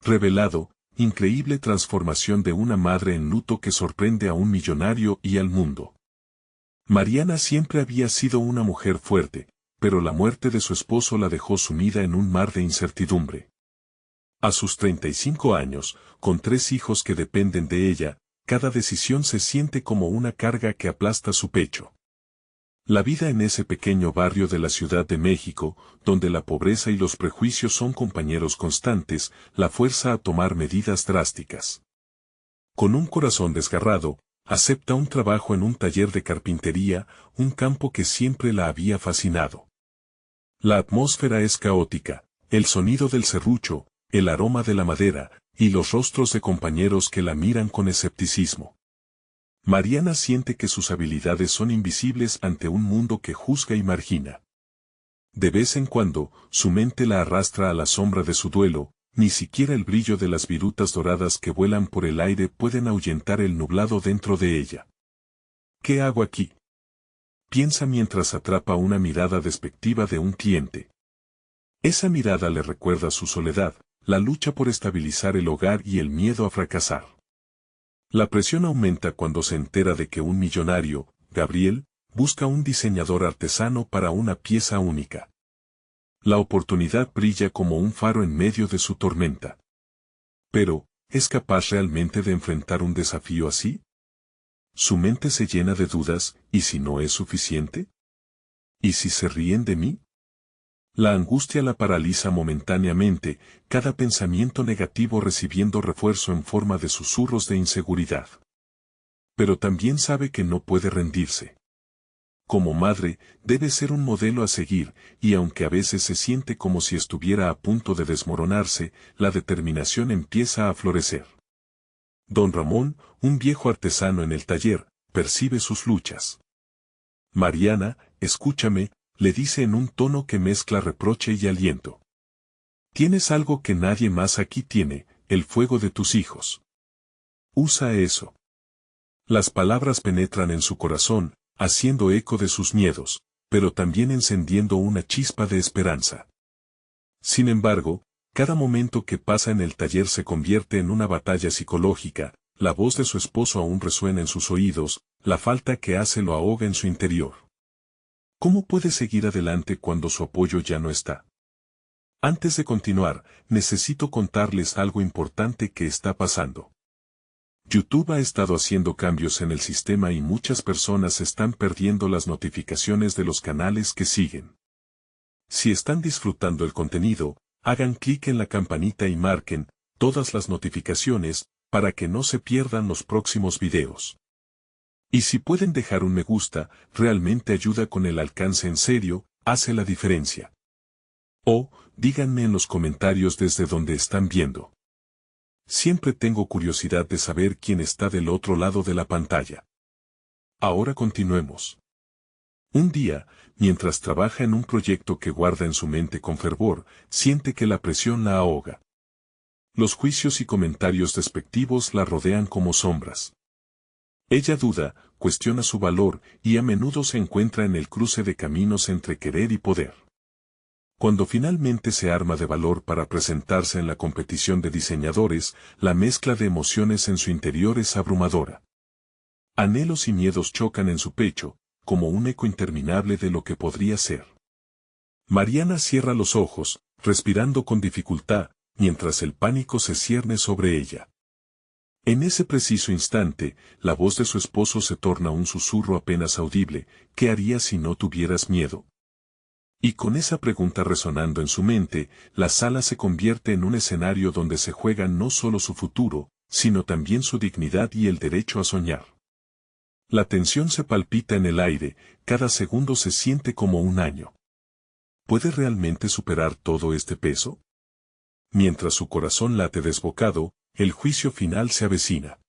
Revelado, increíble transformación de una madre en luto que sorprende a un millonario y al mundo. Mariana siempre había sido una mujer fuerte, pero la muerte de su esposo la dejó sumida en un mar de incertidumbre. A sus 35 años, con 3 hijos que dependen de ella, cada decisión se siente como una carga que aplasta su pecho. La vida en ese pequeño barrio de la Ciudad de México, donde la pobreza y los prejuicios son compañeros constantes, la fuerza a tomar medidas drásticas. Con un corazón desgarrado, acepta un trabajo en un taller de carpintería, un campo que siempre la había fascinado. La atmósfera es caótica, el sonido del serrucho, el aroma de la madera, y los rostros de compañeros que la miran con escepticismo. Mariana siente que sus habilidades son invisibles ante un mundo que juzga y margina. De vez en cuando, su mente la arrastra a la sombra de su duelo, ni siquiera el brillo de las virutas doradas que vuelan por el aire pueden ahuyentar el nublado dentro de ella. ¿Qué hago aquí?, piensa mientras atrapa una mirada despectiva de un cliente. Esa mirada le recuerda su soledad, la lucha por estabilizar el hogar y el miedo a fracasar. La presión aumenta cuando se entera de que un millonario, Gabriel, busca un diseñador artesano para una pieza única. La oportunidad brilla como un faro en medio de su tormenta. Pero, ¿es capaz realmente de enfrentar un desafío así? Su mente se llena de dudas, ¿y si no es suficiente? ¿Y si se ríen de mí? La angustia la paraliza momentáneamente, cada pensamiento negativo recibiendo refuerzo en forma de susurros de inseguridad. Pero también sabe que no puede rendirse. Como madre, debe ser un modelo a seguir, y aunque a veces se siente como si estuviera a punto de desmoronarse, la determinación empieza a florecer. Don Ramón, un viejo artesano en el taller, percibe sus luchas. Mariana, escúchame, le dice en un tono que mezcla reproche y aliento. Tienes algo que nadie más aquí tiene, el fuego de tus hijos. Usa eso. Las palabras penetran en su corazón, haciendo eco de sus miedos, pero también encendiendo una chispa de esperanza. Sin embargo, cada momento que pasa en el taller se convierte en una batalla psicológica, la voz de su esposo aún resuena en sus oídos, la falta que hace lo ahoga en su interior. ¿Cómo puede seguir adelante cuando su apoyo ya no está? Antes de continuar, necesito contarles algo importante que está pasando. YouTube ha estado haciendo cambios en el sistema y muchas personas están perdiendo las notificaciones de los canales que siguen. Si están disfrutando el contenido, hagan clic en la campanita y marquen todas las notificaciones para que no se pierdan los próximos videos. Y si pueden dejar un me gusta, realmente ayuda con el alcance en serio, hace la diferencia. O, díganme en los comentarios desde donde están viendo. Siempre tengo curiosidad de saber quién está del otro lado de la pantalla. Ahora continuemos. Un día, mientras trabaja en un proyecto que guarda en su mente con fervor, siente que la presión la ahoga. Los juicios y comentarios despectivos la rodean como sombras. Ella duda, cuestiona su valor y a menudo se encuentra en el cruce de caminos entre querer y poder. Cuando finalmente se arma de valor para presentarse en la competición de diseñadores, la mezcla de emociones en su interior es abrumadora. Anhelos y miedos chocan en su pecho, como un eco interminable de lo que podría ser. Mariana cierra los ojos, respirando con dificultad, mientras el pánico se cierne sobre ella. En ese preciso instante, la voz de su esposo se torna un susurro apenas audible. ¿Qué harías si no tuvieras miedo? Y con esa pregunta resonando en su mente, la sala se convierte en un escenario donde se juega no solo su futuro, sino también su dignidad y el derecho a soñar. La tensión se palpita en el aire, cada segundo se siente como un año. ¿Puede realmente superar todo este peso? Mientras su corazón late desbocado, el juicio final se avecina.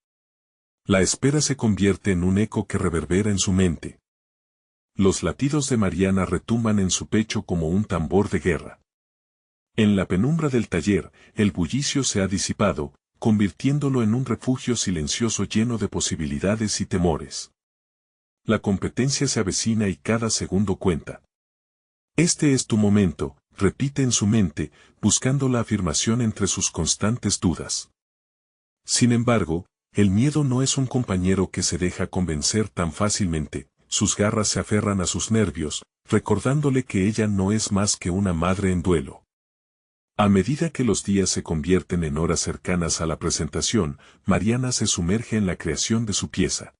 La espera se convierte en un eco que reverbera en su mente. Los latidos de Mariana retumban en su pecho como un tambor de guerra. En la penumbra del taller, el bullicio se ha disipado, convirtiéndolo en un refugio silencioso lleno de posibilidades y temores. La competencia se avecina y cada segundo cuenta. Este es tu momento, repite en su mente, buscando la afirmación entre sus constantes dudas. Sin embargo, el miedo no es un compañero que se deja convencer tan fácilmente, sus garras se aferran a sus nervios, recordándole que ella no es más que una madre en duelo. A medida que los días se convierten en horas cercanas a la presentación, Mariana se sumerge en la creación de su pieza.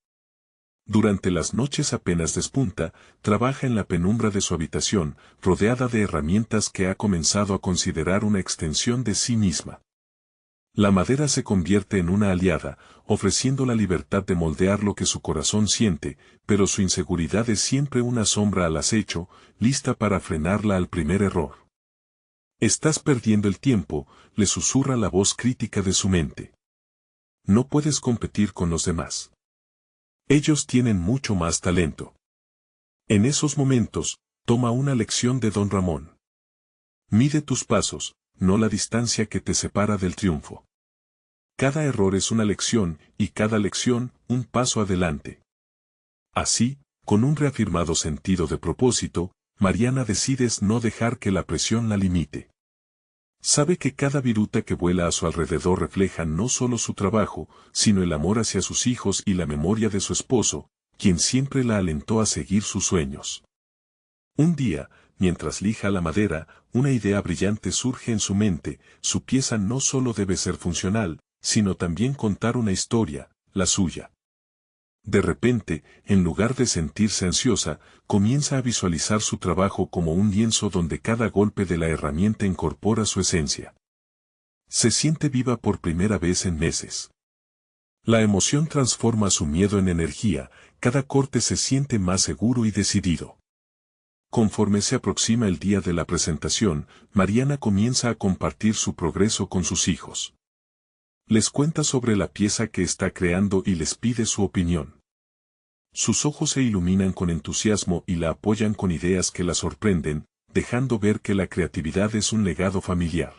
Durante las noches apenas despunta, trabaja en la penumbra de su habitación, rodeada de herramientas que ha comenzado a considerar una extensión de sí misma. La madera se convierte en una aliada, ofreciendo la libertad de moldear lo que su corazón siente, pero su inseguridad es siempre una sombra al acecho, lista para frenarla al primer error. Estás perdiendo el tiempo, le susurra la voz crítica de su mente. No puedes competir con los demás. Ellos tienen mucho más talento. En esos momentos, toma una lección de Don Ramón. Mide tus pasos, no la distancia que te separa del triunfo. Cada error es una lección, y cada lección, un paso adelante. Así, con un reafirmado sentido de propósito, Mariana decide no dejar que la presión la limite. Sabe que cada viruta que vuela a su alrededor refleja no solo su trabajo, sino el amor hacia sus hijos y la memoria de su esposo, quien siempre la alentó a seguir sus sueños. Un día, mientras lija la madera, una idea brillante surge en su mente: su pieza no solo debe ser funcional, sino también contar una historia, la suya. De repente, en lugar de sentirse ansiosa, comienza a visualizar su trabajo como un lienzo donde cada golpe de la herramienta incorpora su esencia. Se siente viva por primera vez en meses. La emoción transforma su miedo en energía, cada corte se siente más seguro y decidido. Conforme se aproxima el día de la presentación, Mariana comienza a compartir su progreso con sus hijos. Les cuenta sobre la pieza que está creando y les pide su opinión. Sus ojos se iluminan con entusiasmo y la apoyan con ideas que la sorprenden, dejando ver que la creatividad es un legado familiar.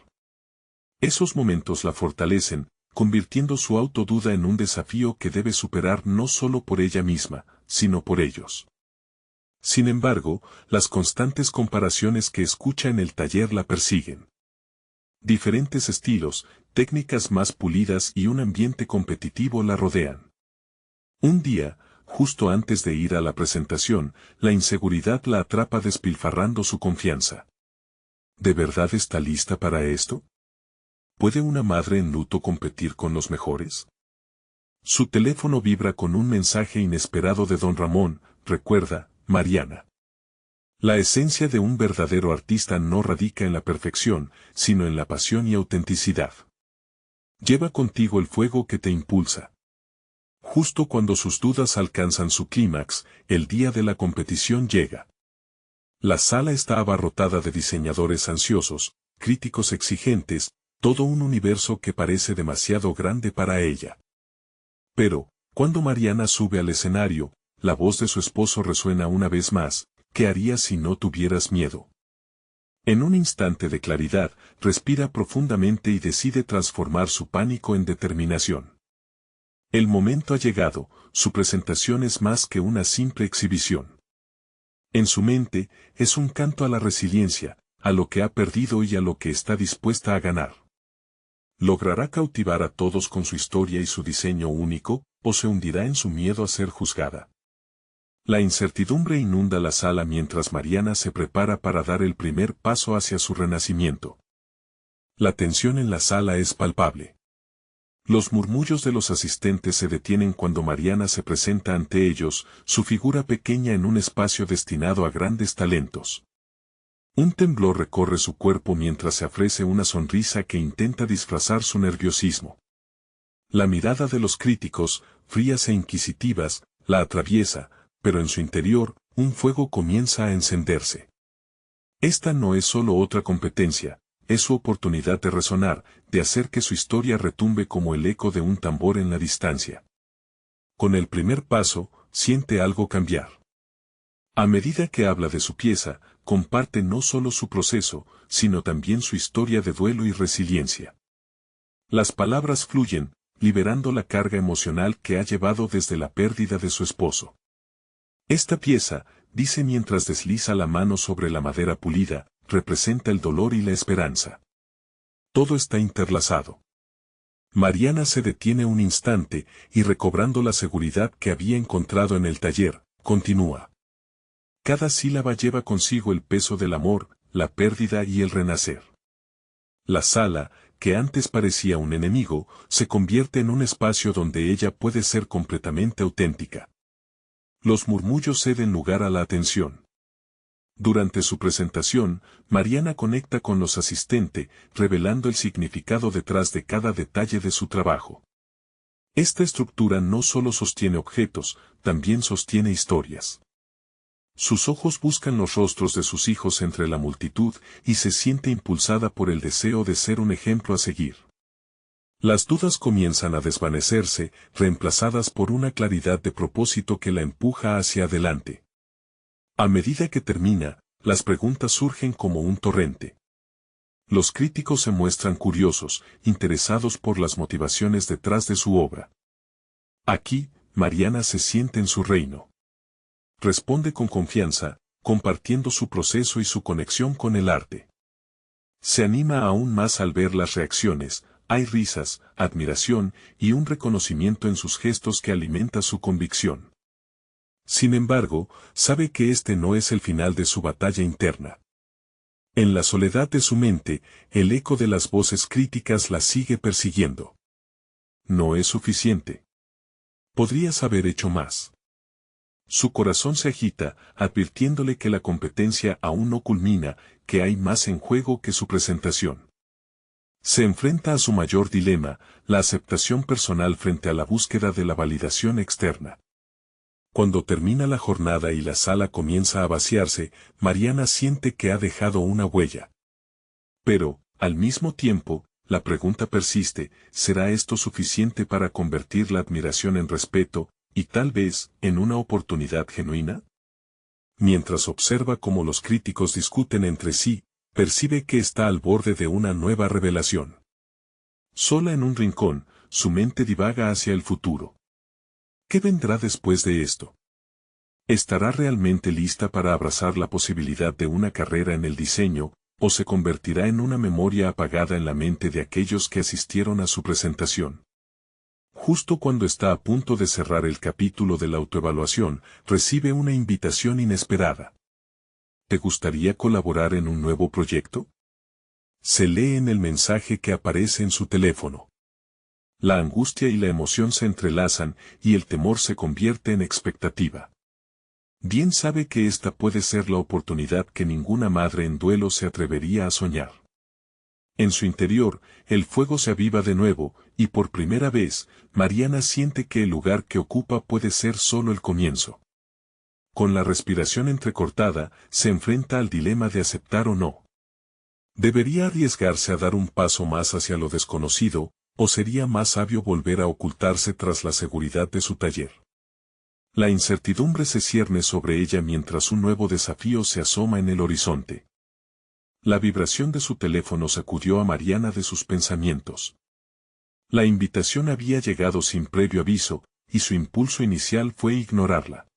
Esos momentos la fortalecen, convirtiendo su autoduda en un desafío que debe superar no solo por ella misma, sino por ellos. Sin embargo, las constantes comparaciones que escucha en el taller la persiguen. Diferentes estilos, técnicas más pulidas y un ambiente competitivo la rodean. Un día, justo antes de ir a la presentación, la inseguridad la atrapa despilfarrando su confianza. ¿De verdad está lista para esto? ¿Puede una madre en luto competir con los mejores? Su teléfono vibra con un mensaje inesperado de Don Ramón: recuerda, Mariana. La esencia de un verdadero artista no radica en la perfección, sino en la pasión y autenticidad. Lleva contigo el fuego que te impulsa. Justo cuando sus dudas alcanzan su clímax, el día de la competición llega. La sala está abarrotada de diseñadores ansiosos, críticos exigentes, todo un universo que parece demasiado grande para ella. Pero, cuando Mariana sube al escenario, la voz de su esposo resuena una vez más: ¿qué harías si no tuvieras miedo? En un instante de claridad, respira profundamente y decide transformar su pánico en determinación. El momento ha llegado, su presentación es más que una simple exhibición. En su mente, es un canto a la resiliencia, a lo que ha perdido y a lo que está dispuesta a ganar. ¿Logrará cautivar a todos con su historia y su diseño único, o se hundirá en su miedo a ser juzgada? La incertidumbre inunda la sala mientras Mariana se prepara para dar el primer paso hacia su renacimiento. La tensión en la sala es palpable. Los murmullos de los asistentes se detienen cuando Mariana se presenta ante ellos, su figura pequeña en un espacio destinado a grandes talentos. Un temblor recorre su cuerpo mientras se ofrece una sonrisa que intenta disfrazar su nerviosismo. La mirada de los críticos, frías e inquisitivas, la atraviesa, pero en su interior, un fuego comienza a encenderse. Esta no es solo otra competencia, es su oportunidad de resonar, de hacer que su historia retumbe como el eco de un tambor en la distancia. Con el primer paso, siente algo cambiar. A medida que habla de su pieza, comparte no solo su proceso, sino también su historia de duelo y resiliencia. Las palabras fluyen, liberando la carga emocional que ha llevado desde la pérdida de su esposo. Esta pieza, dice mientras desliza la mano sobre la madera pulida, representa el dolor y la esperanza. Todo está interlazado. Mariana se detiene un instante y recobrando la seguridad que había encontrado en el taller, continúa. Cada sílaba lleva consigo el peso del amor, la pérdida y el renacer. La sala, que antes parecía un enemigo, se convierte en un espacio donde ella puede ser completamente auténtica. Los murmullos ceden lugar a la atención. Durante su presentación, Mariana conecta con los asistentes, revelando el significado detrás de cada detalle de su trabajo. Esta estructura no solo sostiene objetos, también sostiene historias. Sus ojos buscan los rostros de sus hijos entre la multitud y se siente impulsada por el deseo de ser un ejemplo a seguir. Las dudas comienzan a desvanecerse, reemplazadas por una claridad de propósito que la empuja hacia adelante. A medida que termina, las preguntas surgen como un torrente. Los críticos se muestran curiosos, interesados por las motivaciones detrás de su obra. Aquí, Mariana se siente en su reino. Responde con confianza, compartiendo su proceso y su conexión con el arte. Se anima aún más al ver las reacciones, hay risas, admiración y un reconocimiento en sus gestos que alimenta su convicción. Sin embargo, sabe que este no es el final de su batalla interna. En la soledad de su mente, el eco de las voces críticas la sigue persiguiendo. No es suficiente. Podrías haber hecho más. Su corazón se agita, advirtiéndole que la competencia aún no culmina, que hay más en juego que su presentación. Se enfrenta a su mayor dilema, la aceptación personal frente a la búsqueda de la validación externa. Cuando termina la jornada y la sala comienza a vaciarse, Mariana siente que ha dejado una huella. Pero, al mismo tiempo, la pregunta persiste, ¿será esto suficiente para convertir la admiración en respeto, y tal vez, en una oportunidad genuina? Mientras observa cómo los críticos discuten entre sí, percibe que está al borde de una nueva revelación. Sola en un rincón, su mente divaga hacia el futuro. ¿Qué vendrá después de esto? ¿Estará realmente lista para abrazar la posibilidad de una carrera en el diseño, o se convertirá en una memoria apagada en la mente de aquellos que asistieron a su presentación? Justo cuando está a punto de cerrar el capítulo de la autoevaluación, recibe una invitación inesperada. ¿Te gustaría colaborar en un nuevo proyecto? Se lee en el mensaje que aparece en su teléfono. La angustia y la emoción se entrelazan y el temor se convierte en expectativa. Bien sabe que esta puede ser la oportunidad que ninguna madre en duelo se atrevería a soñar. En su interior, el fuego se aviva de nuevo, y por primera vez, Mariana siente que el lugar que ocupa puede ser solo el comienzo. Con la respiración entrecortada, se enfrenta al dilema de aceptar o no. ¿Debería arriesgarse a dar un paso más hacia lo desconocido, o sería más sabio volver a ocultarse tras la seguridad de su taller? La incertidumbre se cierne sobre ella mientras un nuevo desafío se asoma en el horizonte. La vibración de su teléfono sacudió a Mariana de sus pensamientos. La invitación había llegado sin previo aviso, y su impulso inicial fue ignorarla.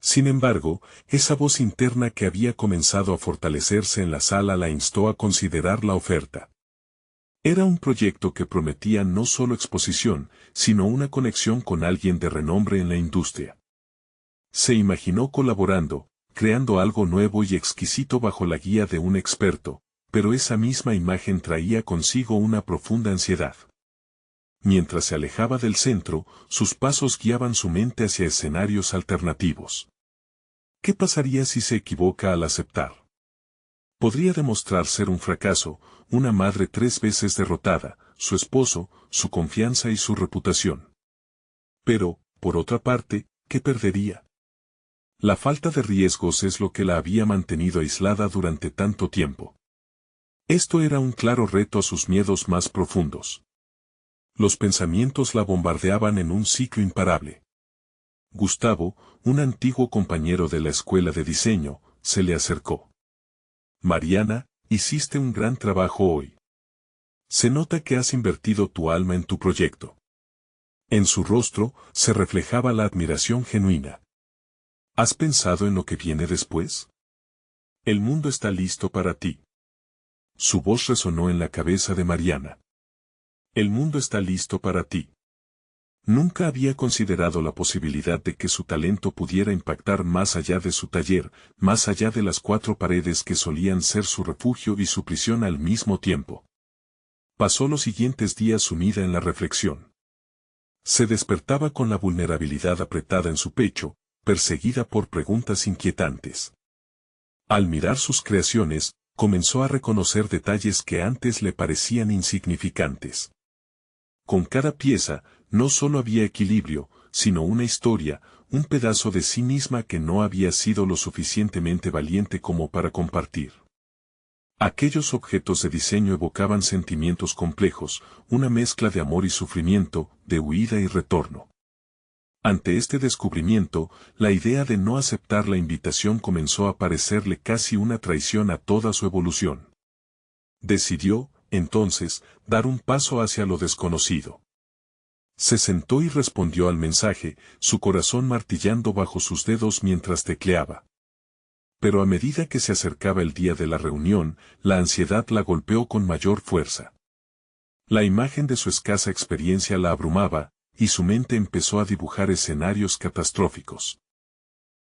Sin embargo, esa voz interna que había comenzado a fortalecerse en la sala la instó a considerar la oferta. Era un proyecto que prometía no solo exposición, sino una conexión con alguien de renombre en la industria. Se imaginó colaborando, creando algo nuevo y exquisito bajo la guía de un experto, pero esa misma imagen traía consigo una profunda ansiedad. Mientras se alejaba del centro, sus pasos guiaban su mente hacia escenarios alternativos. ¿Qué pasaría si se equivoca al aceptar? Podría demostrar ser un fracaso, una madre 3 veces derrotada, su esposo, su confianza y su reputación. Pero, por otra parte, ¿qué perdería? La falta de riesgos es lo que la había mantenido aislada durante tanto tiempo. Esto era un claro reto a sus miedos más profundos. Los pensamientos la bombardeaban en un ciclo imparable. Gustavo, un antiguo compañero de la escuela de diseño, se le acercó. Mariana, hiciste un gran trabajo hoy. Se nota que has invertido tu alma en tu proyecto. En su rostro se reflejaba la admiración genuina. ¿Has pensado en lo que viene después? El mundo está listo para ti. Su voz resonó en la cabeza de Mariana. El mundo está listo para ti. Nunca había considerado la posibilidad de que su talento pudiera impactar más allá de su taller, más allá de las cuatro paredes que solían ser su refugio y su prisión al mismo tiempo. Pasó los siguientes días sumida en la reflexión. Se despertaba con la vulnerabilidad apretada en su pecho, perseguida por preguntas inquietantes. Al mirar sus creaciones, comenzó a reconocer detalles que antes le parecían insignificantes. Con cada pieza, no solo había equilibrio, sino una historia, un pedazo de sí misma que no había sido lo suficientemente valiente como para compartir. Aquellos objetos de diseño evocaban sentimientos complejos, una mezcla de amor y sufrimiento, de huida y retorno. Ante este descubrimiento, la idea de no aceptar la invitación comenzó a parecerle casi una traición a toda su evolución. Decidió, entonces, dar un paso hacia lo desconocido. Se sentó y respondió al mensaje, su corazón martillando bajo sus dedos mientras tecleaba. Pero a medida que se acercaba el día de la reunión, la ansiedad la golpeó con mayor fuerza. La imagen de su escasa experiencia la abrumaba, y su mente empezó a dibujar escenarios catastróficos.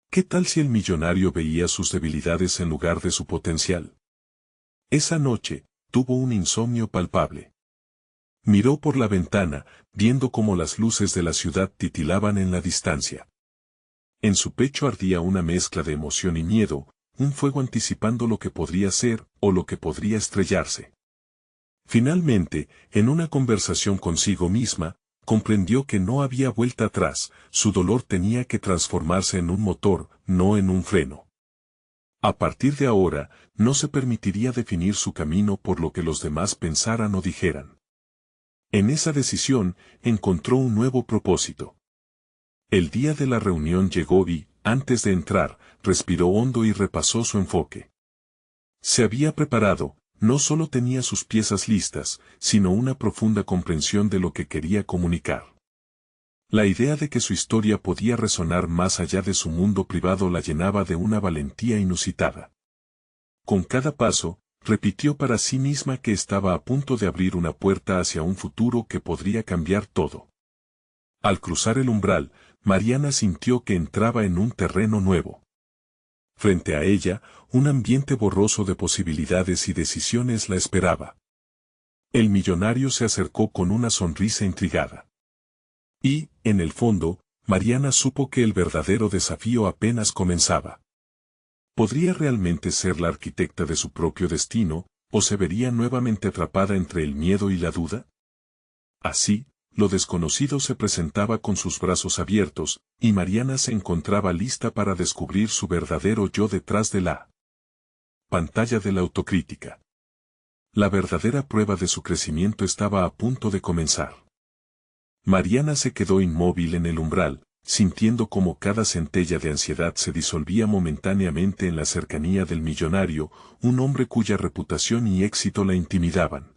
¿Qué tal si el millonario veía sus debilidades en lugar de su potencial? Esa noche, tuvo un insomnio palpable. Miró por la ventana, viendo cómo las luces de la ciudad titilaban en la distancia. En su pecho ardía una mezcla de emoción y miedo, un fuego anticipando lo que podría ser o lo que podría estrellarse. Finalmente, en una conversación consigo misma, comprendió que no había vuelta atrás, su dolor tenía que transformarse en un motor, no en un freno. A partir de ahora, no se permitiría definir su camino por lo que los demás pensaran o dijeran. En esa decisión, encontró un nuevo propósito. El día de la reunión llegó y, antes de entrar, respiró hondo y repasó su enfoque. Se había preparado, no solo tenía sus piezas listas, sino una profunda comprensión de lo que quería comunicar. La idea de que su historia podía resonar más allá de su mundo privado la llenaba de una valentía inusitada. Con cada paso, repitió para sí misma que estaba a punto de abrir una puerta hacia un futuro que podría cambiar todo. Al cruzar el umbral, Mariana sintió que entraba en un terreno nuevo. Frente a ella, un ambiente borroso de posibilidades y decisiones la esperaba. El millonario se acercó con una sonrisa intrigada. Y, en el fondo, Mariana supo que el verdadero desafío apenas comenzaba. ¿Podría realmente ser la arquitecta de su propio destino, o se vería nuevamente atrapada entre el miedo y la duda? Así, lo desconocido se presentaba con sus brazos abiertos, y Mariana se encontraba lista para descubrir su verdadero yo detrás de la pantalla de la autocrítica. La verdadera prueba de su crecimiento estaba a punto de comenzar. Mariana se quedó inmóvil en el umbral, sintiendo como cada centella de ansiedad se disolvía momentáneamente en la cercanía del millonario, un hombre cuya reputación y éxito la intimidaban.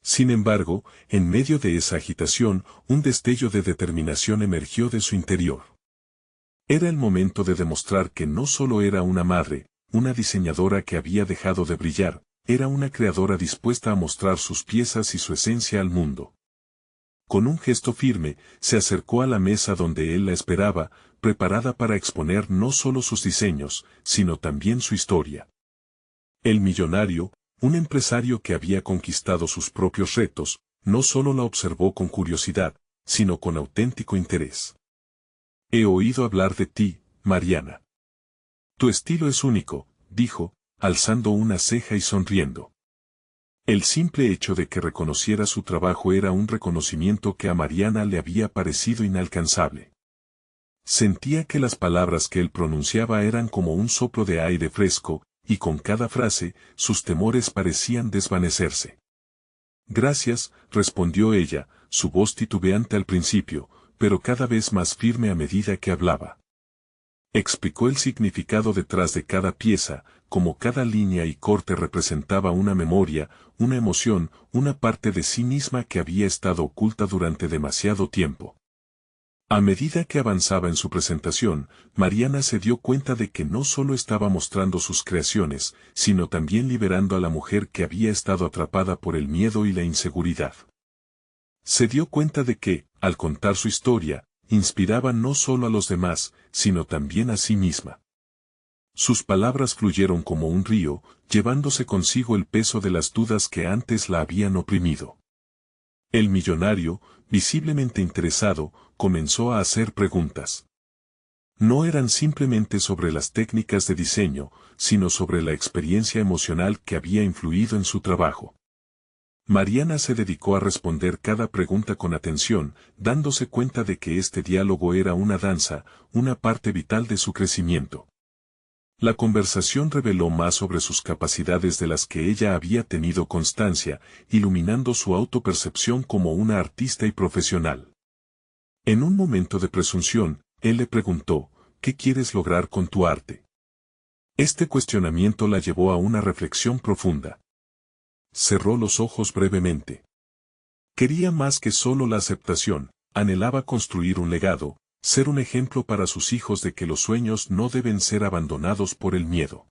Sin embargo, en medio de esa agitación, un destello de determinación emergió de su interior. Era el momento de demostrar que no solo era una madre, una diseñadora que había dejado de brillar, era una creadora dispuesta a mostrar sus piezas y su esencia al mundo. Con un gesto firme, se acercó a la mesa donde él la esperaba, preparada para exponer no solo sus diseños, sino también su historia. El millonario, un empresario que había conquistado sus propios retos, no solo la observó con curiosidad, sino con auténtico interés. He oído hablar de ti, Mariana. Tu estilo es único, dijo, alzando una ceja y sonriendo. El simple hecho de que reconociera su trabajo era un reconocimiento que a Mariana le había parecido inalcanzable. Sentía que las palabras que él pronunciaba eran como un soplo de aire fresco, y con cada frase, sus temores parecían desvanecerse. Gracias, respondió ella, su voz titubeante al principio, pero cada vez más firme a medida que hablaba. Explicó el significado detrás de cada pieza, como cada línea y corte representaba una memoria, una emoción, una parte de sí misma que había estado oculta durante demasiado tiempo. A medida que avanzaba en su presentación, Mariana se dio cuenta de que no solo estaba mostrando sus creaciones, sino también liberando a la mujer que había estado atrapada por el miedo y la inseguridad. Se dio cuenta de que, al contar su historia, inspiraba no solo a los demás, sino también a sí misma. Sus palabras fluyeron como un río, llevándose consigo el peso de las dudas que antes la habían oprimido. El millonario, visiblemente interesado, comenzó a hacer preguntas. No eran simplemente sobre las técnicas de diseño, sino sobre la experiencia emocional que había influido en su trabajo. Mariana se dedicó a responder cada pregunta con atención, dándose cuenta de que este diálogo era una danza, una parte vital de su crecimiento. La conversación reveló más sobre sus capacidades de las que ella había tenido constancia, iluminando su autopercepción como una artista y profesional. En un momento de presunción, él le preguntó, ¿qué quieres lograr con tu arte? Este cuestionamiento la llevó a una reflexión profunda. Cerró los ojos brevemente. Quería más que solo la aceptación, anhelaba construir un legado, ser un ejemplo para sus hijos de que los sueños no deben ser abandonados por el miedo.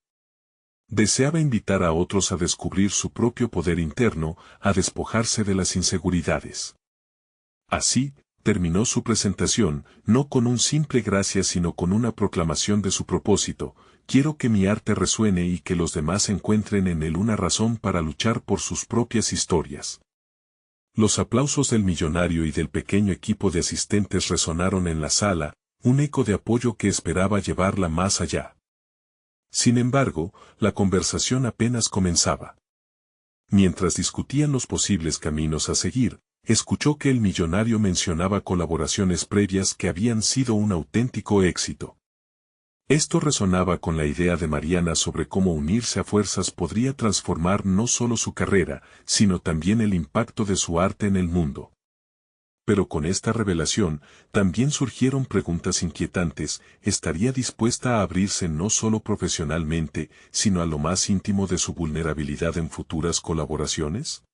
Deseaba invitar a otros a descubrir su propio poder interno, a despojarse de las inseguridades. Así, terminó su presentación, no con un simple gracias sino con una proclamación de su propósito: quiero que mi arte resuene y que los demás encuentren en él una razón para luchar por sus propias historias. Los aplausos del millonario y del pequeño equipo de asistentes resonaron en la sala, un eco de apoyo que esperaba llevarla más allá. Sin embargo, la conversación apenas comenzaba. Mientras discutían los posibles caminos a seguir, escuchó que el millonario mencionaba colaboraciones previas que habían sido un auténtico éxito. Esto resonaba con la idea de Mariana sobre cómo unirse a fuerzas podría transformar no solo su carrera, sino también el impacto de su arte en el mundo. Pero con esta revelación, también surgieron preguntas inquietantes: ¿estaría dispuesta a abrirse no solo profesionalmente, sino a lo más íntimo de su vulnerabilidad en futuras colaboraciones?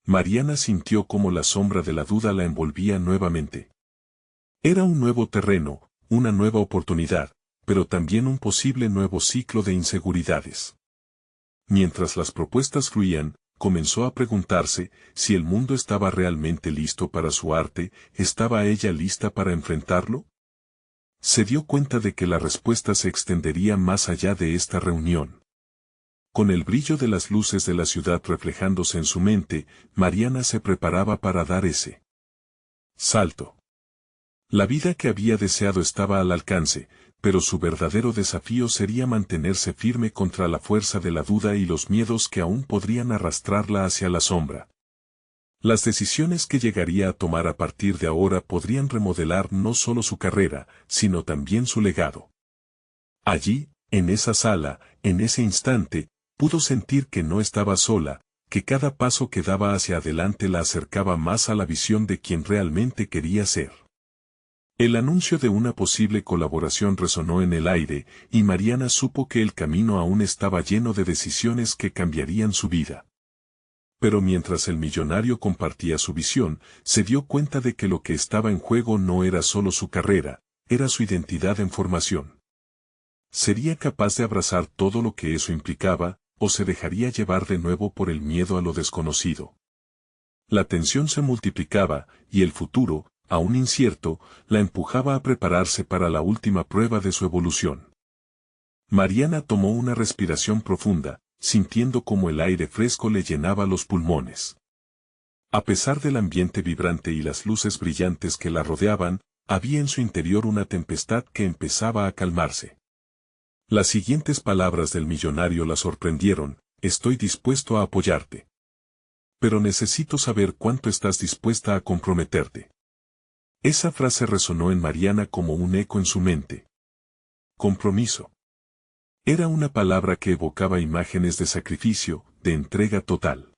Mariana sintió cómo la sombra de la duda la envolvía nuevamente. Era un nuevo terreno, una nueva oportunidad, pero también un posible nuevo ciclo de inseguridades. Mientras las propuestas fluían, comenzó a preguntarse si el mundo estaba realmente listo para su arte, ¿estaba ella lista para enfrentarlo? Se dio cuenta de que la respuesta se extendería más allá de esta reunión. Con el brillo de las luces de la ciudad reflejándose en su mente, Mariana se preparaba para dar ese salto. La vida que había deseado estaba al alcance, pero su verdadero desafío sería mantenerse firme contra la fuerza de la duda y los miedos que aún podrían arrastrarla hacia la sombra. Las decisiones que llegaría a tomar a partir de ahora podrían remodelar no solo su carrera, sino también su legado. Allí, en esa sala, en ese instante, pudo sentir que no estaba sola, que cada paso que daba hacia adelante la acercaba más a la visión de quien realmente quería ser. El anuncio de una posible colaboración resonó en el aire, y Mariana supo que el camino aún estaba lleno de decisiones que cambiarían su vida. Pero mientras el millonario compartía su visión, se dio cuenta de que lo que estaba en juego no era solo su carrera, era su identidad en formación. ¿Sería capaz de abrazar todo lo que eso implicaba, o se dejaría llevar de nuevo por el miedo a lo desconocido? La tensión se multiplicaba, y el futuro, aún incierto, la empujaba a prepararse para la última prueba de su evolución. Mariana tomó una respiración profunda, sintiendo cómo el aire fresco le llenaba los pulmones. A pesar del ambiente vibrante y las luces brillantes que la rodeaban, había en su interior una tempestad que empezaba a calmarse. Las siguientes palabras del millonario la sorprendieron: estoy dispuesto a apoyarte. Pero necesito saber cuánto estás dispuesta a comprometerte. Esa frase resonó en Mariana como un eco en su mente. Compromiso. Era una palabra que evocaba imágenes de sacrificio, de entrega total.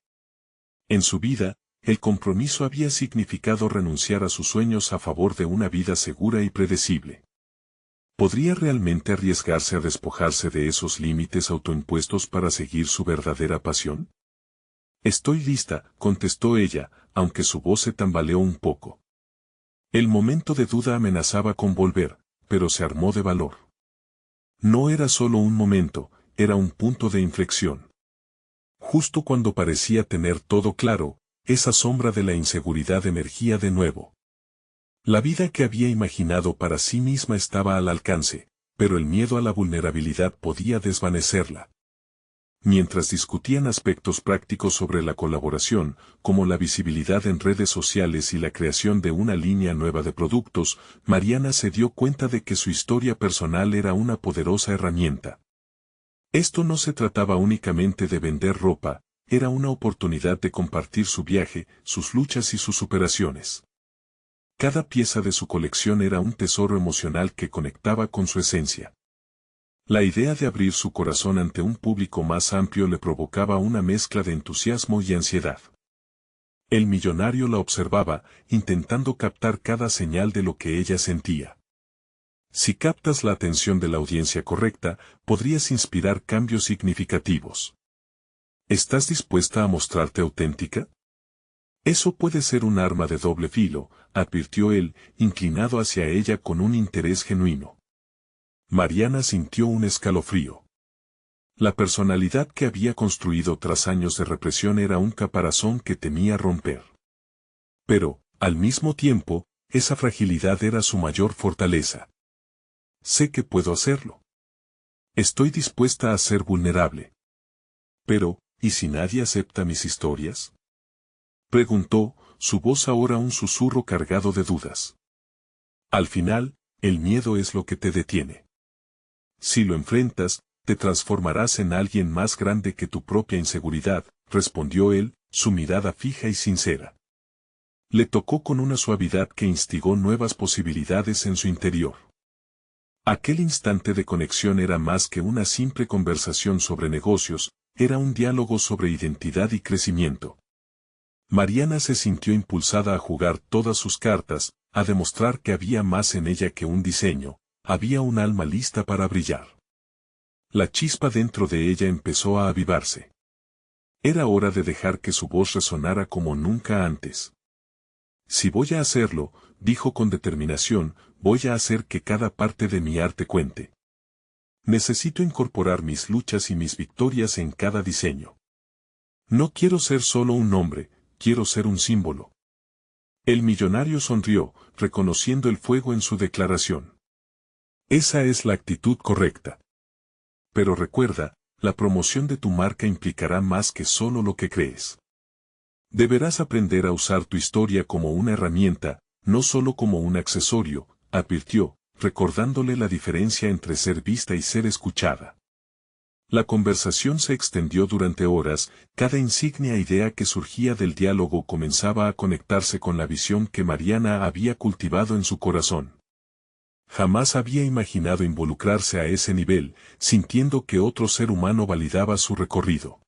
En su vida, el compromiso había significado renunciar a sus sueños a favor de una vida segura y predecible. ¿Podría realmente arriesgarse a despojarse de esos límites autoimpuestos para seguir su verdadera pasión? Estoy lista, contestó ella, aunque su voz se tambaleó un poco. El momento de duda amenazaba con volver, pero se armó de valor. No era solo un momento, era un punto de inflexión. Justo cuando parecía tener todo claro, esa sombra de la inseguridad emergía de nuevo. La vida que había imaginado para sí misma estaba al alcance, pero el miedo a la vulnerabilidad podía desvanecerla. Mientras discutían aspectos prácticos sobre la colaboración, como la visibilidad en redes sociales y la creación de una línea nueva de productos, Mariana se dio cuenta de que su historia personal era una poderosa herramienta. Esto no se trataba únicamente de vender ropa, era una oportunidad de compartir su viaje, sus luchas y sus superaciones. Cada pieza de su colección era un tesoro emocional que conectaba con su esencia. La idea de abrir su corazón ante un público más amplio le provocaba una mezcla de entusiasmo y ansiedad. El millonario la observaba, intentando captar cada señal de lo que ella sentía. Si captas la atención de la audiencia correcta, podrías inspirar cambios significativos. ¿Estás dispuesta a mostrarte auténtica? Eso puede ser un arma de doble filo, advirtió él, inclinado hacia ella con un interés genuino. Mariana sintió un escalofrío. La personalidad que había construido tras años de represión era un caparazón que temía romper. Pero, al mismo tiempo, esa fragilidad era su mayor fortaleza. Sé que puedo hacerlo. Estoy dispuesta a ser vulnerable. Pero, ¿y si nadie acepta mis historias? Preguntó, su voz ahora un susurro cargado de dudas. Al final, el miedo es lo que te detiene. Si lo enfrentas, te transformarás en alguien más grande que tu propia inseguridad, respondió él, su mirada fija y sincera. Le tocó con una suavidad que instigó nuevas posibilidades en su interior. Aquel instante de conexión era más que una simple conversación sobre negocios, era un diálogo sobre identidad y crecimiento. Mariana se sintió impulsada a jugar todas sus cartas, a demostrar que había más en ella que un diseño, había un alma lista para brillar. La chispa dentro de ella empezó a avivarse. Era hora de dejar que su voz resonara como nunca antes. Si voy a hacerlo, dijo con determinación, voy a hacer que cada parte de mi arte cuente. Necesito incorporar mis luchas y mis victorias en cada diseño. No quiero ser solo un nombre, quiero ser un símbolo. El millonario sonrió, reconociendo el fuego en su declaración. Esa es la actitud correcta. Pero recuerda, la promoción de tu marca implicará más que solo lo que crees. Deberás aprender a usar tu historia como una herramienta, no solo como un accesorio, advirtió, recordándole la diferencia entre ser vista y ser escuchada. La conversación se extendió durante horas, cada insignia idea que surgía del diálogo comenzaba a conectarse con la visión que Mariana había cultivado en su corazón. Jamás había imaginado involucrarse a ese nivel, sintiendo que otro ser humano validaba su recorrido.